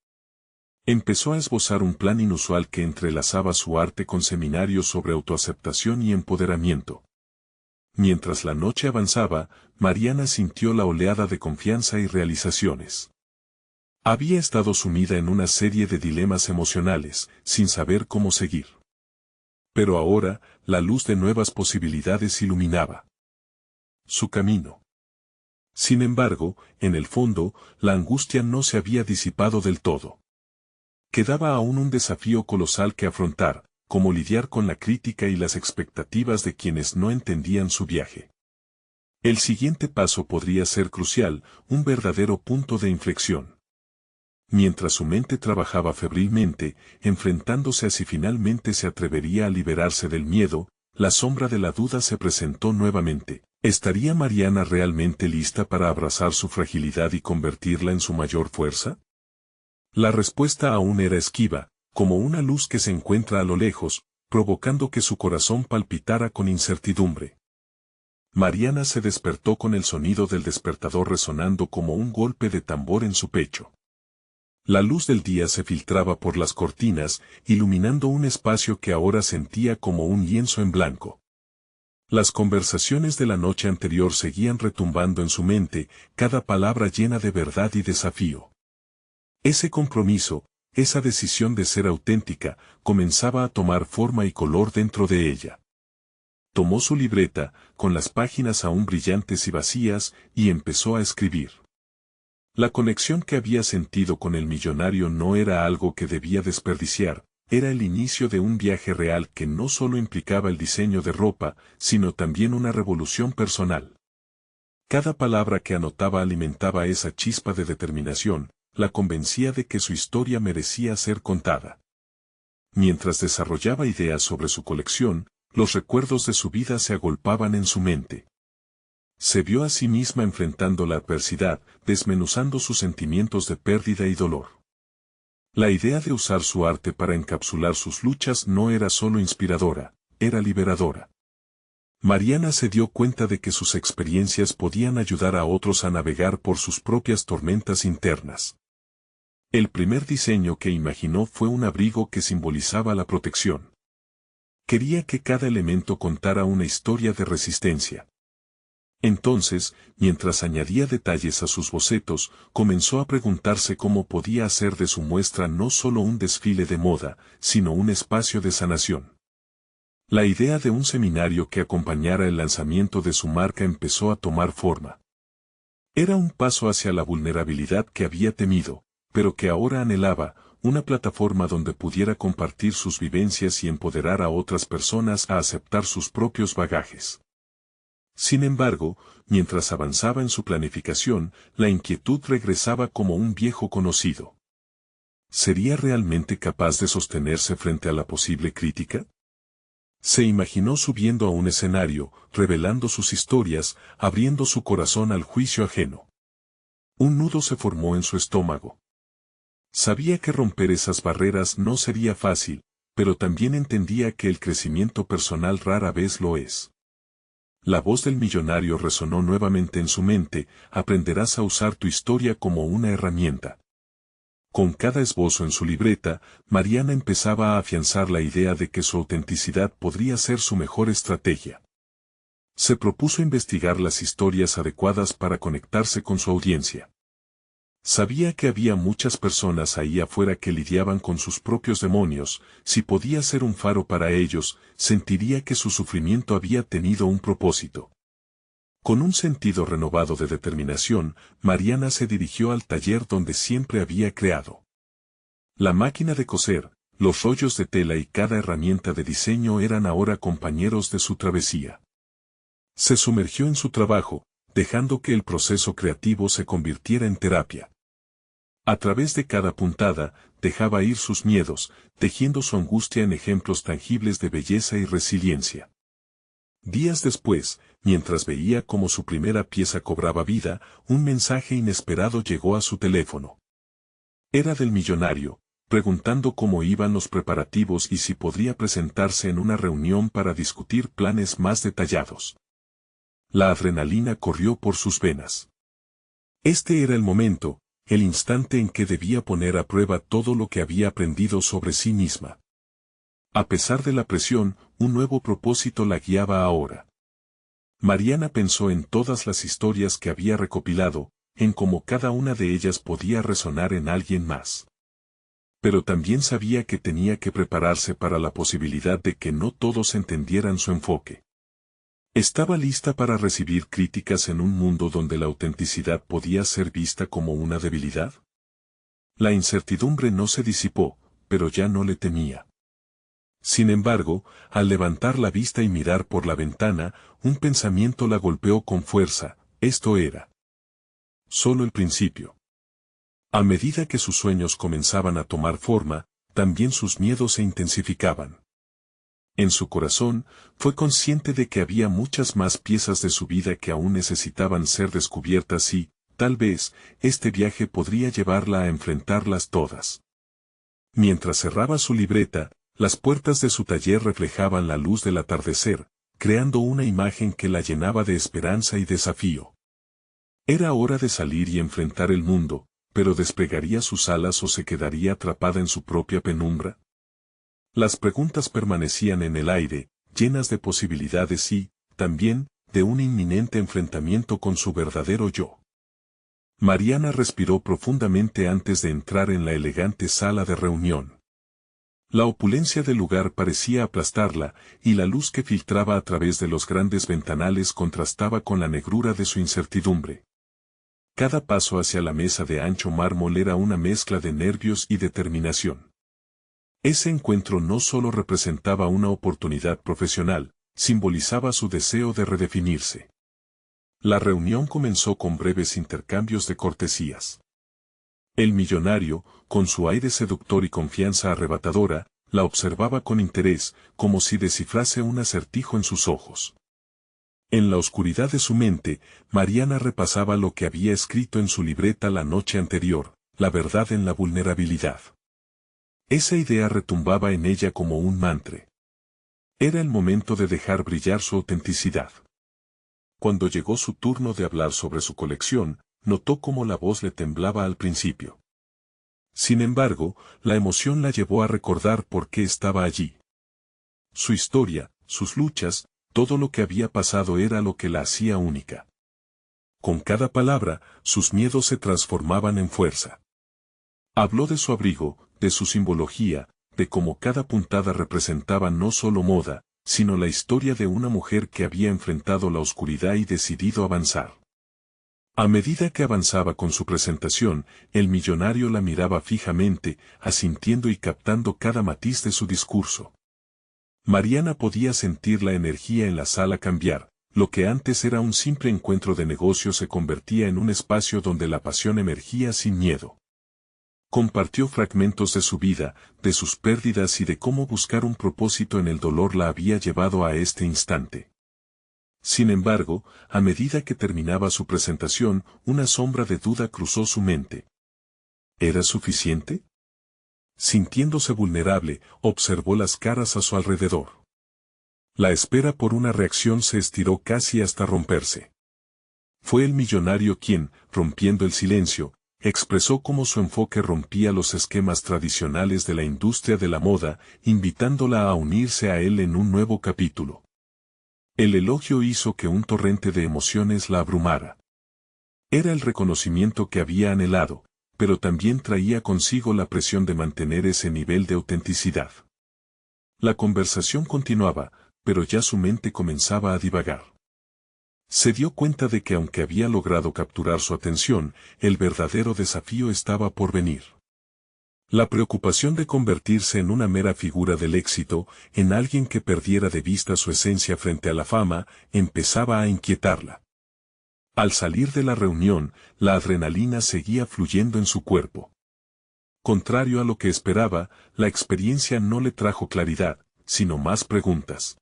Empezó a esbozar un plan inusual que entrelazaba su arte con seminarios sobre autoaceptación y empoderamiento. Mientras la noche avanzaba, Mariana sintió la oleada de confianza y realizaciones. Había estado sumida en una serie de dilemas emocionales, sin saber cómo seguir. Pero ahora, la luz de nuevas posibilidades iluminaba su camino. Sin embargo, en el fondo, la angustia no se había disipado del todo. Quedaba aún un desafío colosal que afrontar, como lidiar con la crítica y las expectativas de quienes no entendían su viaje. El siguiente paso podría ser crucial, un verdadero punto de inflexión. Mientras su mente trabajaba febrilmente, enfrentándose a si finalmente se atrevería a liberarse del miedo, la sombra de la duda se presentó nuevamente. ¿Estaría Mariana realmente lista para abrazar su fragilidad y convertirla en su mayor fuerza? La respuesta aún era esquiva, como una luz que se encuentra a lo lejos, provocando que su corazón palpitara con incertidumbre. Mariana se despertó con el sonido del despertador resonando como un golpe de tambor en su pecho. La luz del día se filtraba por las cortinas, iluminando un espacio que ahora sentía como un lienzo en blanco. Las conversaciones de la noche anterior seguían retumbando en su mente, cada palabra llena de verdad y desafío. Ese compromiso, esa decisión de ser auténtica, comenzaba a tomar forma y color dentro de ella. tomó su libreta, con las páginas aún brillantes y vacías, y empezó a escribir. La conexión que había sentido con el millonario no era algo que debía desperdiciar, era el inicio de un viaje real que no solo implicaba el diseño de ropa, sino también una revolución personal. Cada palabra que anotaba alimentaba esa chispa de determinación, la convencía de que su historia merecía ser contada. Mientras desarrollaba ideas sobre su colección, los recuerdos de su vida se agolpaban en su mente. Se vio a sí misma enfrentando la adversidad, desmenuzando sus sentimientos de pérdida y dolor. La idea de usar su arte para encapsular sus luchas no era solo inspiradora, era liberadora. Mariana se dio cuenta de que sus experiencias podían ayudar a otros a navegar por sus propias tormentas internas. El primer diseño que imaginó fue un abrigo que simbolizaba la protección. Quería que cada elemento contara una historia de resistencia. Entonces, mientras añadía detalles a sus bocetos, comenzó a preguntarse cómo podía hacer de su muestra no solo un desfile de moda, sino un espacio de sanación. La idea de un seminario que acompañara el lanzamiento de su marca empezó a tomar forma. Era un paso hacia la vulnerabilidad que había temido, pero que ahora anhelaba, una plataforma donde pudiera compartir sus vivencias y empoderar a otras personas a aceptar sus propios bagajes. Sin embargo, mientras avanzaba en su planificación, la inquietud regresaba como un viejo conocido. ¿Sería realmente capaz de sostenerse frente a la posible crítica? Se imaginó subiendo a un escenario, revelando sus historias, abriendo su corazón al juicio ajeno. Un nudo se formó en su estómago. Sabía que romper esas barreras no sería fácil, pero también entendía que el crecimiento personal rara vez lo es. La voz del millonario resonó nuevamente en su mente: aprenderás a usar tu historia como una herramienta. Con cada esbozo en su libreta, Mariana empezaba a afianzar la idea de que su autenticidad podría ser su mejor estrategia. Se propuso investigar las historias adecuadas para conectarse con su audiencia. Sabía que había muchas personas ahí afuera que lidiaban con sus propios demonios. Si podía ser un faro para ellos, sentiría que su sufrimiento había tenido un propósito. Con un sentido renovado de determinación, Mariana se dirigió al taller donde siempre había creado. La máquina de coser, los rollos de tela y cada herramienta de diseño eran ahora compañeros de su travesía. Se sumergió en su trabajo, dejando que el proceso creativo se convirtiera en terapia. A través de cada puntada, dejaba ir sus miedos, tejiendo su angustia en ejemplos tangibles de belleza y resiliencia. Días después, mientras veía cómo su primera pieza cobraba vida, un mensaje inesperado llegó a su teléfono. Era del millonario, preguntando cómo iban los preparativos y si podría presentarse en una reunión para discutir planes más detallados. La adrenalina corrió por sus venas. Este era el momento, el instante en que debía poner a prueba todo lo que había aprendido sobre sí misma. A pesar de la presión, un nuevo propósito la guiaba ahora. Mariana pensó en todas las historias que había recopilado, en cómo cada una de ellas podía resonar en alguien más. Pero también sabía que tenía que prepararse para la posibilidad de que no todos entendieran su enfoque. ¿Estaba lista para recibir críticas en un mundo donde la autenticidad podía ser vista como una debilidad? La incertidumbre no se disipó, pero ya no le temía. Sin embargo, al levantar la vista y mirar por la ventana, un pensamiento la golpeó con fuerza: esto era solo el principio. A medida que sus sueños comenzaban a tomar forma, también sus miedos se intensificaban. En su corazón, fue consciente de que había muchas más piezas de su vida que aún necesitaban ser descubiertas y, tal vez, este viaje podría llevarla a enfrentarlas todas. Mientras cerraba su libreta, las puertas de su taller reflejaban la luz del atardecer, creando una imagen que la llenaba de esperanza y desafío. Era hora de salir y enfrentar el mundo, pero ¿desplegaría sus alas o se quedaría atrapada en su propia penumbra? Las preguntas permanecían en el aire, llenas de posibilidades y, también, de un inminente enfrentamiento con su verdadero yo. Mariana respiró profundamente antes de entrar en la elegante sala de reunión. La opulencia del lugar parecía aplastarla, y la luz que filtraba a través de los grandes ventanales contrastaba con la negrura de su incertidumbre. Cada paso hacia la mesa de ancho mármol era una mezcla de nervios y determinación. Ese encuentro no solo representaba una oportunidad profesional, simbolizaba su deseo de redefinirse. La reunión comenzó con breves intercambios de cortesías. El millonario, con su aire seductor y confianza arrebatadora, la observaba con interés, como si descifrase un acertijo en sus ojos. En la oscuridad de su mente, Mariana repasaba lo que había escrito en su libreta la noche anterior, la verdad en la vulnerabilidad. Esa idea retumbaba en ella como un mantra. Era el momento de dejar brillar su autenticidad. Cuando llegó su turno de hablar sobre su colección, notó cómo la voz le temblaba al principio. Sin embargo, la emoción la llevó a recordar por qué estaba allí. Su historia, sus luchas, todo lo que había pasado era lo que la hacía única. Con cada palabra, sus miedos se transformaban en fuerza. Habló de su abrigo, de su simbología, de cómo cada puntada representaba no solo moda, sino la historia de una mujer que había enfrentado la oscuridad y decidido avanzar. A medida que avanzaba con su presentación, el millonario la miraba fijamente, asintiendo y captando cada matiz de su discurso. Mariana podía sentir la energía en la sala cambiar, lo que antes era un simple encuentro de negocios se convertía en un espacio donde la pasión emergía sin miedo. Compartió fragmentos de su vida, de sus pérdidas y de cómo buscar un propósito en el dolor la había llevado a este instante. Sin embargo, a medida que terminaba su presentación, una sombra de duda cruzó su mente. ¿Era suficiente? Sintiéndose vulnerable, observó las caras a su alrededor. La espera por una reacción se estiró casi hasta romperse. Fue el millonario quien, rompiendo el silencio, expresó cómo su enfoque rompía los esquemas tradicionales de la industria de la moda, invitándola a unirse a él en un nuevo capítulo. El elogio hizo que un torrente de emociones la abrumara. Era el reconocimiento que había anhelado, pero también traía consigo la presión de mantener ese nivel de autenticidad. La conversación continuaba, pero ya su mente comenzaba a divagar. Se dio cuenta de que aunque había logrado capturar su atención, el verdadero desafío estaba por venir. La preocupación de convertirse en una mera figura del éxito, en alguien que perdiera de vista su esencia frente a la fama, empezaba a inquietarla. Al salir de la reunión, la adrenalina seguía fluyendo en su cuerpo. Contrario a lo que esperaba, la experiencia no le trajo claridad, sino más preguntas.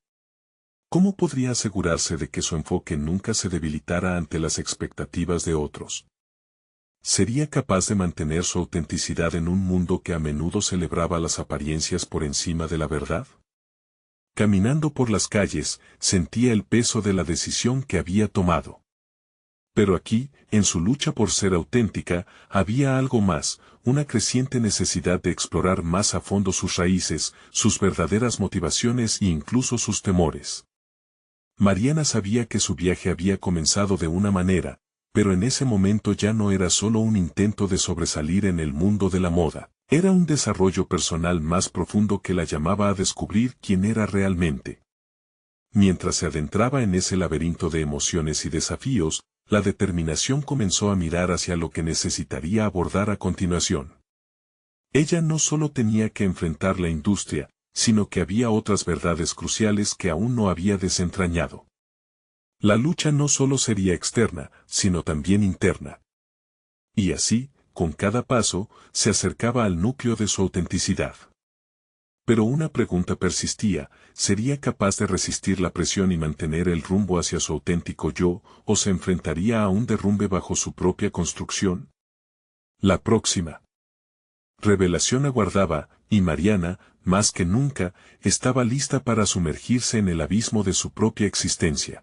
¿Cómo podría asegurarse de que su enfoque nunca se debilitara ante las expectativas de otros? ¿Sería capaz de mantener su autenticidad en un mundo que a menudo celebraba las apariencias por encima de la verdad? Caminando por las calles, sentía el peso de la decisión que había tomado. Pero aquí, en su lucha por ser auténtica, había algo más, una creciente necesidad de explorar más a fondo sus raíces, sus verdaderas motivaciones e incluso sus temores. Mariana sabía que su viaje había comenzado de una manera, pero en ese momento ya no era solo un intento de sobresalir en el mundo de la moda, era un desarrollo personal más profundo que la llamaba a descubrir quién era realmente. Mientras se adentraba en ese laberinto de emociones y desafíos, la determinación comenzó a mirar hacia lo que necesitaría abordar a continuación. Ella no solo tenía que enfrentar la industria, sino que había otras verdades cruciales que aún no había desentrañado. La lucha no solo sería externa, sino también interna. Y así, con cada paso, se acercaba al núcleo de su autenticidad. Pero una pregunta persistía, ¿sería capaz de resistir la presión y mantener el rumbo hacia su auténtico yo, o se enfrentaría a un derrumbe bajo su propia construcción? La próxima revelación aguardaba, y Mariana, más que nunca, estaba lista para sumergirse en el abismo de su propia existencia.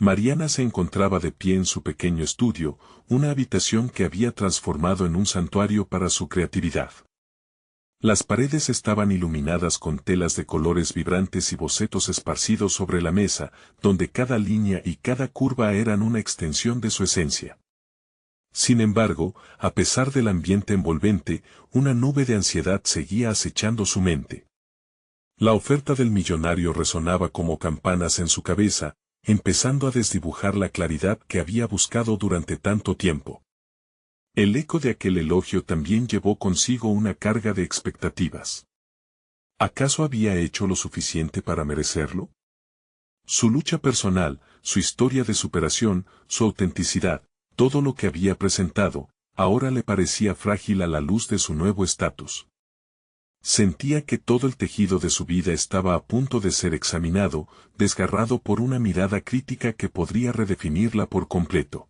Mariana se encontraba de pie en su pequeño estudio, una habitación que había transformado en un santuario para su creatividad. Las paredes estaban iluminadas con telas de colores vibrantes y bocetos esparcidos sobre la mesa, donde cada línea y cada curva eran una extensión de su esencia. Sin embargo, a pesar del ambiente envolvente, una nube de ansiedad seguía acechando su mente. La oferta del millonario resonaba como campanas en su cabeza, empezando a desdibujar la claridad que había buscado durante tanto tiempo. El eco de aquel elogio también llevó consigo una carga de expectativas. ¿Acaso había hecho lo suficiente para merecerlo? Su lucha personal, su historia de superación, su autenticidad, todo lo que había presentado, ahora le parecía frágil a la luz de su nuevo estatus. Sentía que todo el tejido de su vida estaba a punto de ser examinado, desgarrado por una mirada crítica que podría redefinirla por completo.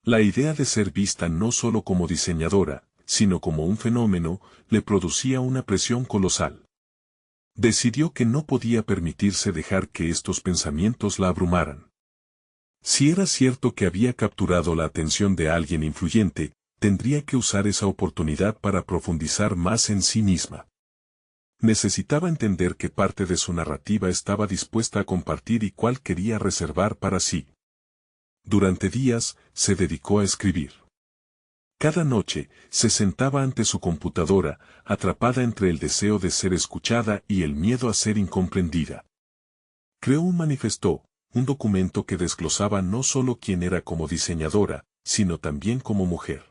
La idea de ser vista no solo como diseñadora, sino como un fenómeno, le producía una presión colosal. Decidió que no podía permitirse dejar que estos pensamientos la abrumaran. Si era cierto que había capturado la atención de alguien influyente, tendría que usar esa oportunidad para profundizar más en sí misma. Necesitaba entender qué parte de su narrativa estaba dispuesta a compartir y cuál quería reservar para sí. Durante días, se dedicó a escribir. Cada noche, se sentaba ante su computadora, atrapada entre el deseo de ser escuchada y el miedo a ser incomprendida. Creó un manifiesto, un documento que desglosaba no solo quién era como diseñadora, sino también como mujer.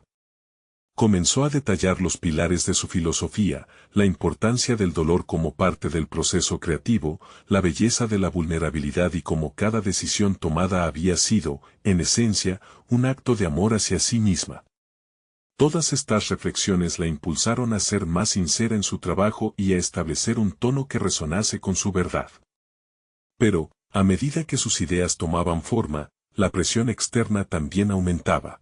Comenzó a detallar los pilares de su filosofía, la importancia del dolor como parte del proceso creativo, la belleza de la vulnerabilidad y cómo cada decisión tomada había sido, en esencia, un acto de amor hacia sí misma. Todas estas reflexiones la impulsaron a ser más sincera en su trabajo y a establecer un tono que resonase con su verdad. Pero, a medida que sus ideas tomaban forma, la presión externa también aumentaba.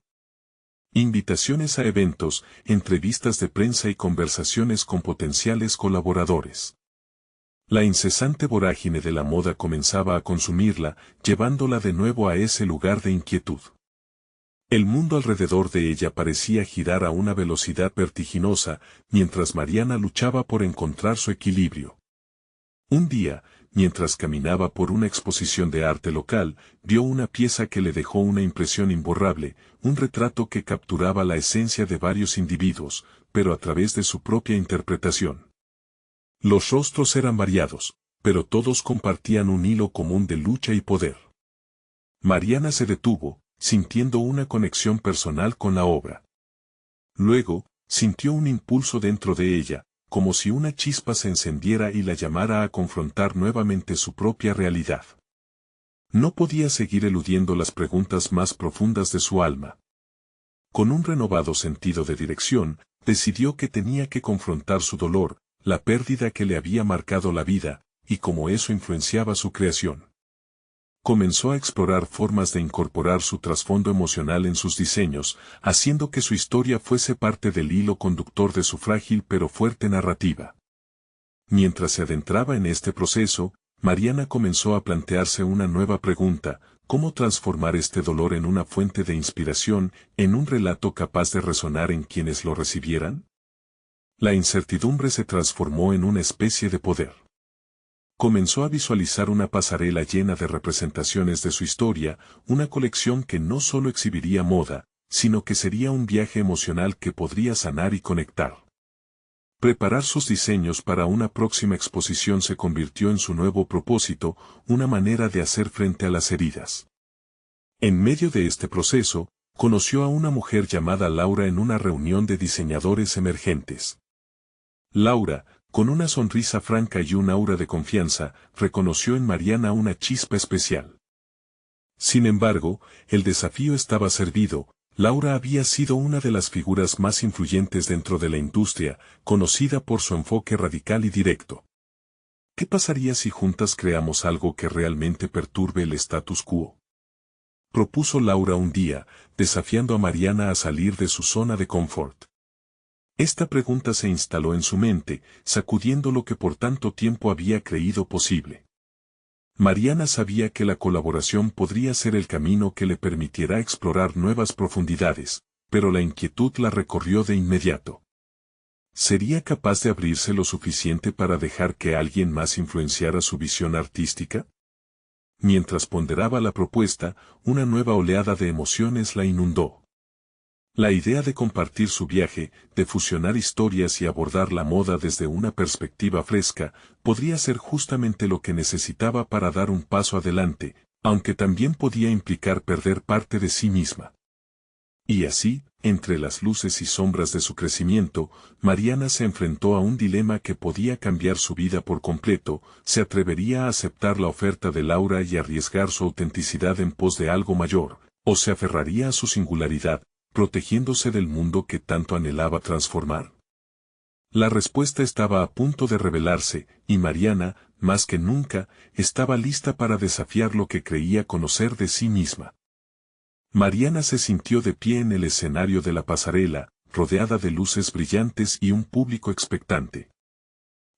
Invitaciones a eventos, entrevistas de prensa y conversaciones con potenciales colaboradores. La incesante vorágine de la moda comenzaba a consumirla, llevándola de nuevo a ese lugar de inquietud. El mundo alrededor de ella parecía girar a una velocidad vertiginosa, mientras Mariana luchaba por encontrar su equilibrio. Un día, mientras caminaba por una exposición de arte local, vio una pieza que le dejó una impresión imborrable, un retrato que capturaba la esencia de varios individuos, pero a través de su propia interpretación. Los rostros eran variados, pero todos compartían un hilo común de lucha y poder. Mariana se detuvo, sintiendo una conexión personal con la obra. Luego, sintió un impulso dentro de ella, como si una chispa se encendiera y la llamara a confrontar nuevamente su propia realidad. No podía seguir eludiendo las preguntas más profundas de su alma. Con un renovado sentido de dirección, decidió que tenía que confrontar su dolor, la pérdida que le había marcado la vida, y cómo eso influenciaba su creación. Comenzó a explorar formas de incorporar su trasfondo emocional en sus diseños, haciendo que su historia fuese parte del hilo conductor de su frágil pero fuerte narrativa. Mientras se adentraba en este proceso, Mariana comenzó a plantearse una nueva pregunta: ¿cómo transformar este dolor en una fuente de inspiración, en un relato capaz de resonar en quienes lo recibieran? La incertidumbre se transformó en una especie de poder. Comenzó a visualizar una pasarela llena de representaciones de su historia, una colección que no solo exhibiría moda, sino que sería un viaje emocional que podría sanar y conectar. Preparar sus diseños para una próxima exposición se convirtió en su nuevo propósito, una manera de hacer frente a las heridas. En medio de este proceso, conoció a una mujer llamada Laura en una reunión de diseñadores emergentes. Laura, con una sonrisa franca y un aura de confianza, reconoció en Mariana una chispa especial. Sin embargo, el desafío estaba servido. Laura había sido una de las figuras más influyentes dentro de la industria, conocida por su enfoque radical y directo. ¿Qué pasaría si juntas creamos algo que realmente perturbe el status quo?, propuso Laura un día, desafiando a Mariana a salir de su zona de confort. Esta pregunta se instaló en su mente, sacudiendo lo que por tanto tiempo había creído posible. Mariana sabía que la colaboración podría ser el camino que le permitiera explorar nuevas profundidades, pero la inquietud la recorrió de inmediato. ¿Sería capaz de abrirse lo suficiente para dejar que alguien más influenciara su visión artística? Mientras ponderaba la propuesta, una nueva oleada de emociones la inundó. La idea de compartir su viaje, de fusionar historias y abordar la moda desde una perspectiva fresca, podría ser justamente lo que necesitaba para dar un paso adelante, aunque también podía implicar perder parte de sí misma. Y así, entre las luces y sombras de su crecimiento, Mariana se enfrentó a un dilema que podía cambiar su vida por completo: se atrevería a aceptar la oferta de Laura y arriesgar su autenticidad en pos de algo mayor, o se aferraría a su singularidad, protegiéndose del mundo que tanto anhelaba transformar. La respuesta estaba a punto de revelarse, y Mariana, más que nunca, estaba lista para desafiar lo que creía conocer de sí misma. Mariana se sintió de pie en el escenario de la pasarela, rodeada de luces brillantes y un público expectante.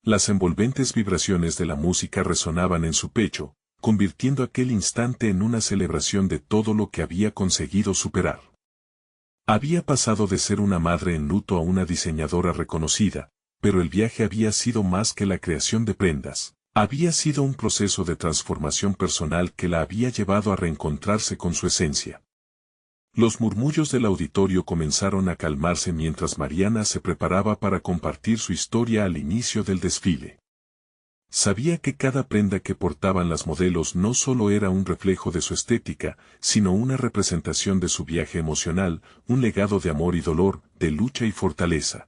Las envolventes vibraciones de la música resonaban en su pecho, convirtiendo aquel instante en una celebración de todo lo que había conseguido superar. Había pasado de ser una madre en luto a una diseñadora reconocida, pero el viaje había sido más que la creación de prendas. Había sido un proceso de transformación personal que la había llevado a reencontrarse con su esencia. Los murmullos del auditorio comenzaron a calmarse mientras Mariana se preparaba para compartir su historia al inicio del desfile. Sabía que cada prenda que portaban las modelos no solo era un reflejo de su estética, sino una representación de su viaje emocional, un legado de amor y dolor, de lucha y fortaleza.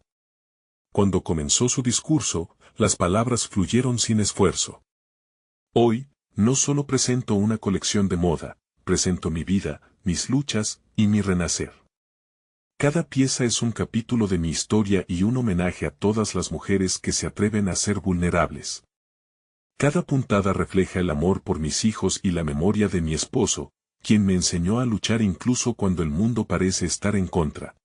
Cuando comenzó su discurso, las palabras fluyeron sin esfuerzo. Hoy, no solo presento una colección de moda, presento mi vida, mis luchas, y mi renacer. Cada pieza es un capítulo de mi historia y un homenaje a todas las mujeres que se atreven a ser vulnerables. Cada puntada refleja el amor por mis hijos y la memoria de mi esposo, quien me enseñó a luchar incluso cuando el mundo parece estar en contra.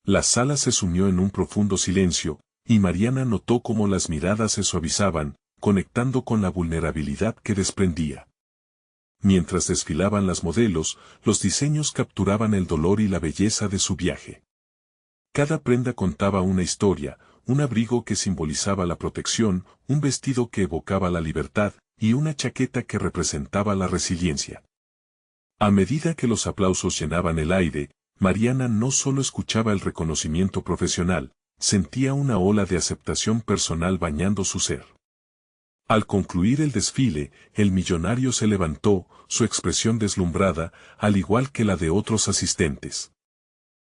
La sala se sumió en un profundo silencio, y Mariana notó cómo las miradas se suavizaban, conectando con la vulnerabilidad que desprendía. Mientras desfilaban las modelos, los diseños capturaban el dolor y la belleza de su viaje. Cada prenda contaba una historia: un abrigo que simbolizaba la protección, un vestido que evocaba la libertad, y una chaqueta que representaba la resiliencia. A medida que los aplausos llenaban el aire, Mariana no solo escuchaba el reconocimiento profesional, sentía una ola de aceptación personal bañando su ser. Al concluir el desfile, el millonario se levantó, su expresión deslumbrada, al igual que la de otros asistentes.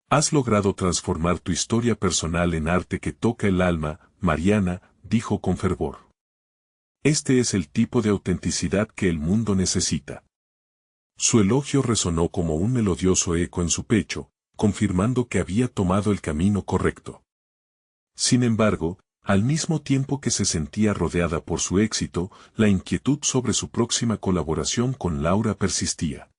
Has logrado transformar tu historia personal en arte que toca el alma, Mariana, dijo con fervor. Este es el tipo de autenticidad que el mundo necesita. Su elogio resonó como un melodioso eco en su pecho, confirmando que había tomado el camino correcto. Sin embargo, al mismo tiempo que se sentía rodeada por su éxito, la inquietud sobre su próxima colaboración con Laura persistía.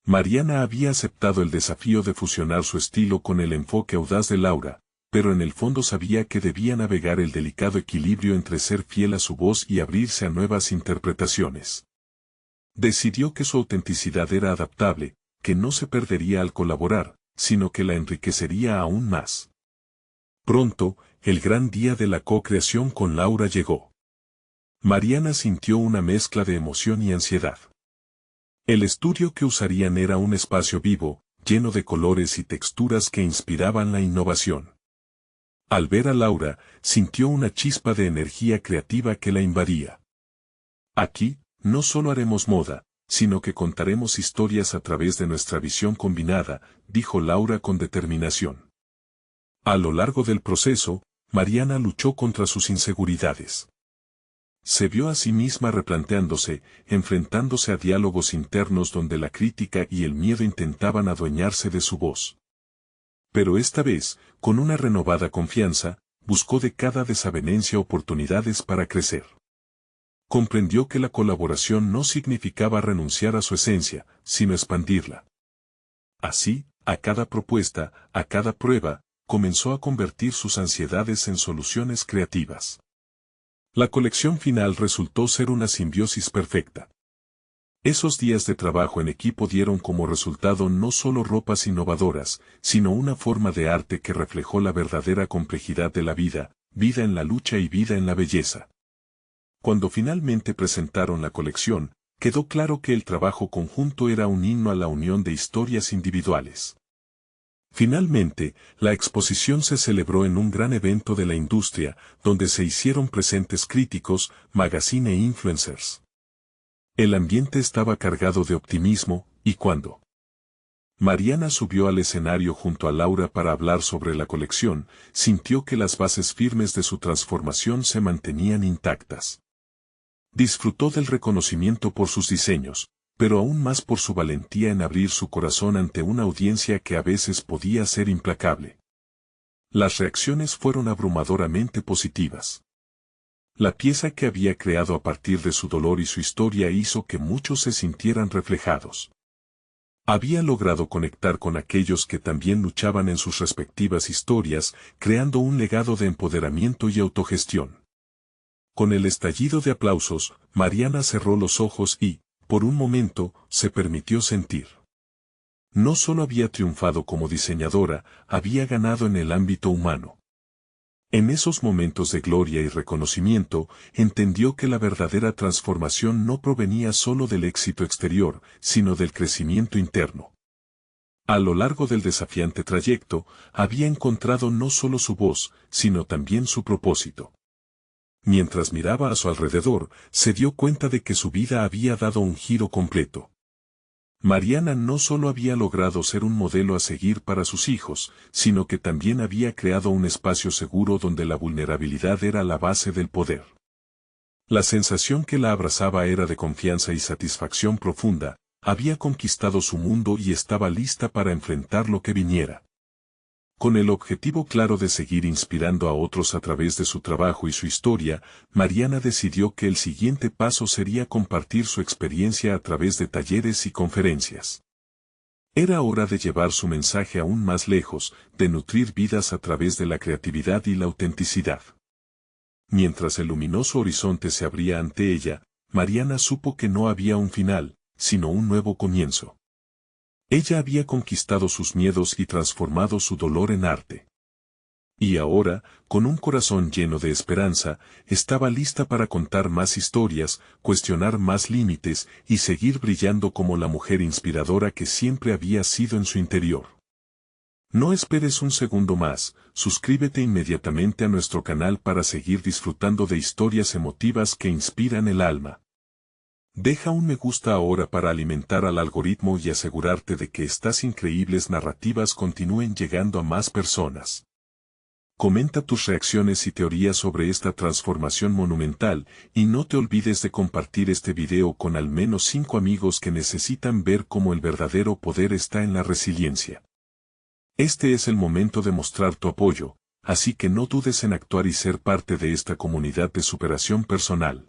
Mariana había aceptado el desafío de fusionar su estilo con el enfoque audaz de Laura, pero en el fondo sabía que debía navegar el delicado equilibrio entre ser fiel a su voz y abrirse a nuevas interpretaciones. Decidió que su autenticidad era adaptable, que no se perdería al colaborar, sino que la enriquecería aún más. Pronto, el gran día de la co-creación con Laura llegó. Mariana sintió una mezcla de emoción y ansiedad. El estudio que usarían era un espacio vivo, lleno de colores y texturas que inspiraban la innovación. Al ver a Laura, sintió una chispa de energía creativa que la invadía. Aquí, no solo haremos moda, sino que contaremos historias a través de nuestra visión combinada, dijo Laura con determinación. A lo largo del proceso, Mariana luchó contra sus inseguridades. Se vio a sí misma replanteándose, enfrentándose a diálogos internos donde la crítica y el miedo intentaban adueñarse de su voz. Pero esta vez, con una renovada confianza, buscó de cada desavenencia oportunidades para crecer. Comprendió que la colaboración no significaba renunciar a su esencia, sino expandirla. Así, a cada propuesta, a cada prueba, comenzó a convertir sus ansiedades en soluciones creativas. La colección final resultó ser una simbiosis perfecta. Esos días de trabajo en equipo dieron como resultado no solo ropas innovadoras, sino una forma de arte que reflejó la verdadera complejidad de la vida, vida en la lucha y vida en la belleza. Cuando finalmente presentaron la colección, quedó claro que el trabajo conjunto era un himno a la unión de historias individuales. Finalmente, la exposición se celebró en un gran evento de la industria, donde se hicieron presentes críticos, magazine e influencers. El ambiente estaba cargado de optimismo, y cuando Mariana subió al escenario junto a Laura para hablar sobre la colección, sintió que las bases firmes de su transformación se mantenían intactas. Disfrutó del reconocimiento por sus diseños, pero aún más por su valentía en abrir su corazón ante una audiencia que a veces podía ser implacable. Las reacciones fueron abrumadoramente positivas. La pieza que había creado a partir de su dolor y su historia hizo que muchos se sintieran reflejados. Había logrado conectar con aquellos que también luchaban en sus respectivas historias, creando un legado de empoderamiento y autogestión. Con el estallido de aplausos, Mariana cerró los ojos y, por un momento, se permitió sentir. No solo había triunfado como diseñadora, había ganado en el ámbito humano. En esos momentos de gloria y reconocimiento, entendió que la verdadera transformación no provenía solo del éxito exterior, sino del crecimiento interno. A lo largo del desafiante trayecto, había encontrado no solo su voz, sino también su propósito. Mientras miraba a su alrededor, se dio cuenta de que su vida había dado un giro completo. Mariana no solo había logrado ser un modelo a seguir para sus hijos, sino que también había creado un espacio seguro donde la vulnerabilidad era la base del poder. La sensación que la abrazaba era de confianza y satisfacción profunda, había conquistado su mundo y estaba lista para enfrentar lo que viniera. Con el objetivo claro de seguir inspirando a otros a través de su trabajo y su historia, Mariana decidió que el siguiente paso sería compartir su experiencia a través de talleres y conferencias. Era hora de llevar su mensaje aún más lejos, de nutrir vidas a través de la creatividad y la autenticidad. Mientras el luminoso horizonte se abría ante ella, Mariana supo que no había un final, sino un nuevo comienzo. Ella había conquistado sus miedos y transformado su dolor en arte. Y ahora, con un corazón lleno de esperanza, estaba lista para contar más historias, cuestionar más límites y seguir brillando como la mujer inspiradora que siempre había sido en su interior. No esperes un segundo más, suscríbete inmediatamente a nuestro canal para seguir disfrutando de historias emotivas que inspiran el alma. Deja un me gusta ahora para alimentar al algoritmo y asegurarte de que estas increíbles narrativas continúen llegando a más personas. Comenta tus reacciones y teorías sobre esta transformación monumental y no te olvides de compartir este video con al menos 5 amigos que necesitan ver cómo el verdadero poder está en la resiliencia. Este es el momento de mostrar tu apoyo, así que no dudes en actuar y ser parte de esta comunidad de superación personal.